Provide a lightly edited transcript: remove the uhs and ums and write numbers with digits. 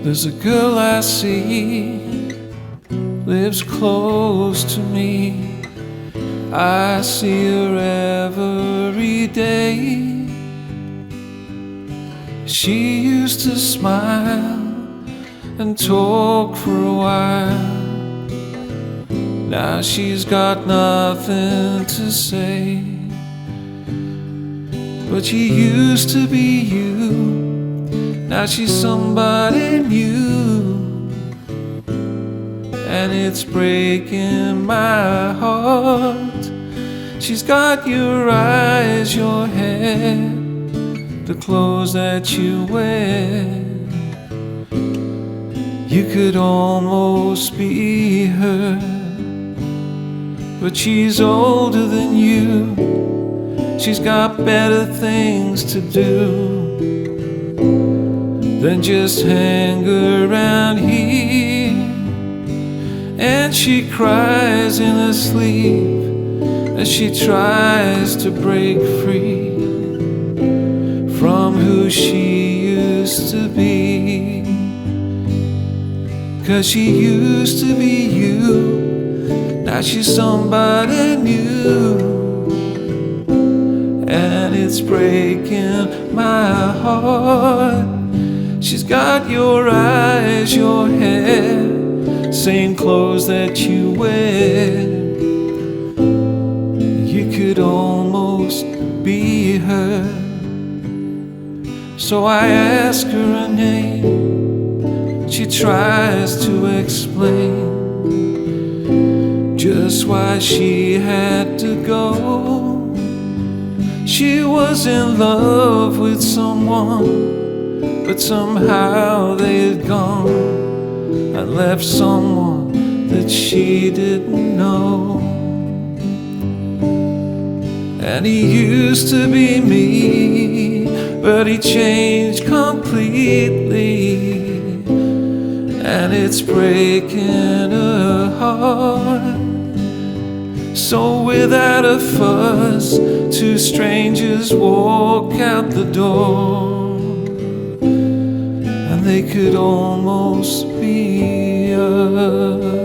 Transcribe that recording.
There's a girl I see, lives close to me. I see her every day. She used to smile and talk for a while. Now she's got nothing to say. But she used to be you. Now she's somebody new, and it's breaking my heart. She's got your eyes, your hair, the clothes that you wear. You could almost be her, but she's older than you. She's got better things to do than just hang around here. And she cries in her sleep as she tries to break free from who she used to be. 'Cause she used to be you, now she's somebody new, and it's breaking my heart. She's got your eyes, your hair, same clothes that you wear. You could almost be her. So I ask her her name. She tries to explain just why she had to go. She was in love with someone, but somehow they had gone and left someone that she didn't know. And he used to be me, but he changed completely, and it's breaking her heart. So without a fuss, two strangers walk out the door, and they could almost be us.